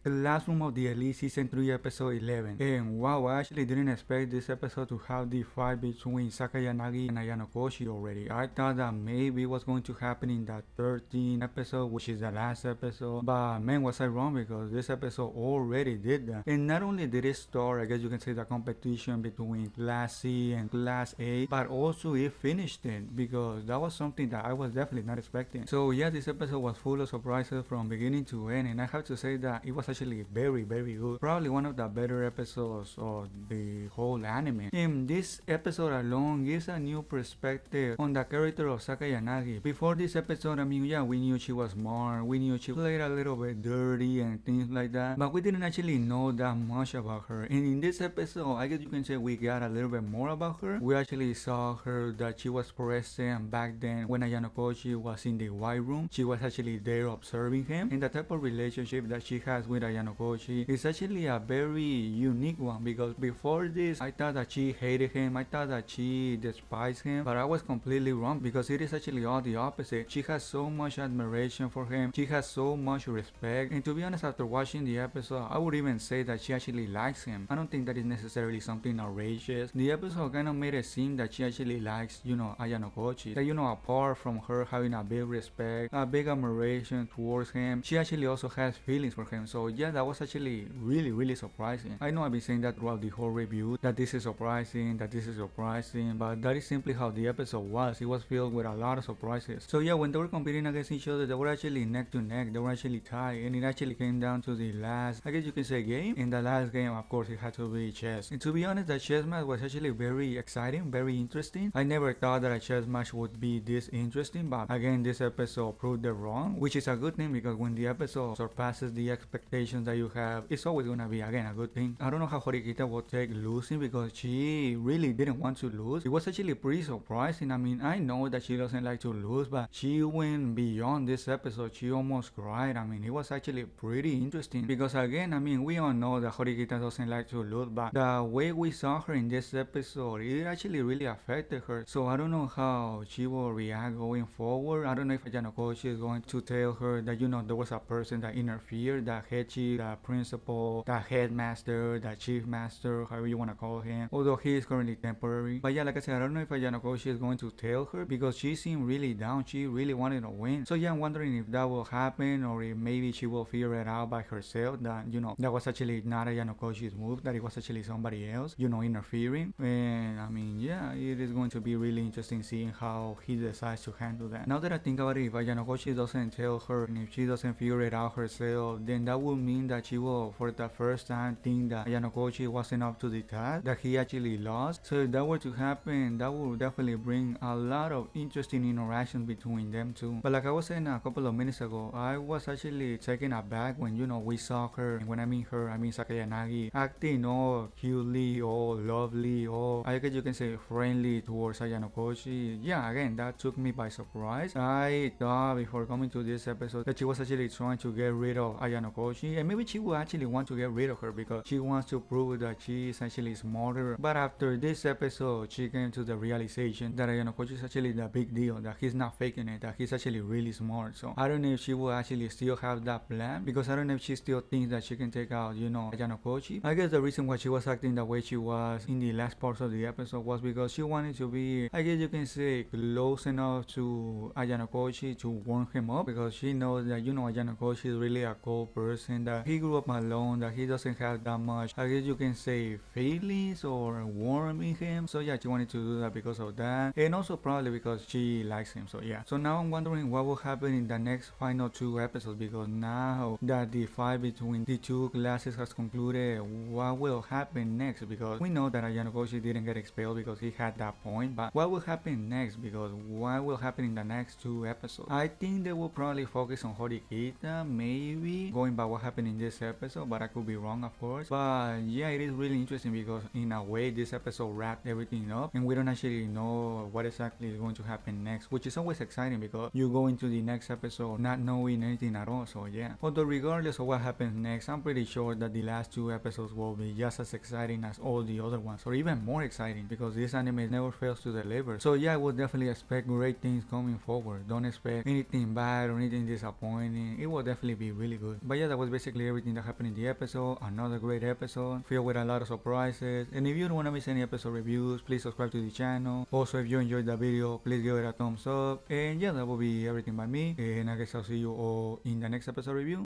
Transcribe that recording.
Classroom of the Elite Season 3 Episode 11. And wow, I actually didn't expect this episode to have the fight between Sakayanagi and Ayanokouji already. I thought that maybe it was going to happen in that 13th episode, which is the last episode. But man, was I wrong, because this episode already did that. And not only did it start, I guess you can say, the competition between Class C and Class A, but also it finished it, because that was something that I was definitely not expecting. So yeah, this episode was full of surprises from beginning to end, and I have to say that it was actually very good. Probably one of the better episodes of the whole anime. And this episode alone gives a new perspective on the character of Sakayanagi. Before this episode, I mean, yeah, we knew she was smart, we knew she played a little bit dirty and things like that, but we didn't actually know that much about her. And in this episode, I guess you can say we got a little bit more about her. We actually saw her that she was present back then when Ayanokouji was in the White Room. She was actually there observing him, and the type of relationship that she has with Ayanokouji is actually a very unique one, because before this I thought that she hated him, I thought that she despised him, but I was completely wrong, because it is actually all the opposite. She has so much admiration for him, she has so much respect, and to be honest, after watching the episode, I would even say that she actually likes him. I don't think that is necessarily something outrageous. The episode kind of made it seem that she actually likes, Ayanokouji, that, apart from her having a big respect, a big admiration towards him, she actually also has feelings for him. So yeah, that was actually really surprising. I know I've been saying that throughout the whole review, that this is surprising, but that is simply how the episode was. It was filled with a lot of surprises. So yeah, when they were competing against each other, they were actually neck to neck, they were actually tied, and it actually came down to the last, I guess you can say, game. In the last game, of course, it had to be chess. And to be honest, the chess match was actually very exciting, very interesting. I never thought that a chess match would be this interesting, but again, this episode proved it wrong, which is a good thing, because when the episode surpasses the expectations that you have, it's always gonna be, again, a good thing. I don't know how Horikita would take losing, because she really didn't want to lose. It was actually pretty surprising. I mean, I know that she doesn't like to lose, but she went beyond this episode. She almost cried. I mean, it was actually pretty interesting, because again, I mean, we all know that Horikita doesn't like to lose, but the way we saw her in this episode, it actually really affected her. So I don't know how she will react going forward. I don't know if Ayanokouji is going to tell her that, there was a person that interfered, the head chief, the principal, the headmaster, the chief master, however you want to call him, although he is currently temporary. But yeah, like I said, I don't know if Ayanokouji is going to tell her, because she seemed really down. She really wanted to win. So yeah, I'm wondering if that will happen, or if maybe she will figure it out by herself, that, that was actually not Ayanokouji's move, that it was actually somebody else, interfering. And I mean, yeah, it is going to be really interesting seeing how he decides to handle that. Now that I think about it, if Ayanokouji doesn't tell her, and if she doesn't figure it out herself, then that would mean that she will, for the first time, think that Ayanokouji wasn't up to the task, that he actually lost. So if that were to happen, that would definitely bring a lot of interesting interactions between them two. But like I was saying a couple of minutes ago, I was actually taken aback when, we saw her, and when I mean her, I mean Sakayanagi, acting all cutely, all lovely, all, I guess you can say, friendly towards Ayanokouji. Yeah, again, that took me by surprise. I thought before coming to this episode that she was actually trying to get rid of Ayanokouji, and maybe she will actually want to get rid of her because she wants to prove that she is actually smarter. But after this episode, she came to the realization that Ayanokouji is actually the big deal, that he's not faking it, that he's actually really smart. So I don't know if she will actually still have that plan, because I don't know if she still thinks that she can take out, Ayanokouji. I guess the reason why she was acting the way she was in the last parts of the episode was because she wanted to be, I guess you can say, close enough to Ayanokouji to warm him up, because she knows that, Ayanokouji is really a cold person, that he grew up alone, that he doesn't have that much, I guess you can say, feelings or warmth in him. So yeah, she wanted to do that because of that, and also probably because she likes him. So yeah, so now I'm wondering what will happen in the next final 2 episodes, because now that the fight between the 2 classes has concluded, what will happen next? Because we know that Ayanokouji didn't get expelled because he had that point, but what will happen next? Because what will happen in the next 2 episodes? I think they will probably focus on Horikita, maybe going by what happened in this episode, but I could be wrong, of course. But yeah, it is really interesting, because in a way this episode wrapped everything up, and we don't actually know what exactly is going to happen next, which is always exciting, because you go into the next episode not knowing anything at all. So yeah, although regardless of what happens next, I'm pretty sure that the last 2 episodes will be just as exciting as all the other ones, or even more exciting, because this anime never fails to deliver. So yeah, I would definitely expect great things coming forward. Don't expect anything bad or anything disappointing. It will definitely be really good. But yeah, that was basically everything that happened in the episode. Another great episode, filled with a lot of surprises. And if you don't want to miss any episode reviews, please subscribe to the channel. Also, if you enjoyed the video, please give it a thumbs up. And yeah, that will be everything by me. And I guess I'll see you all in the next episode review.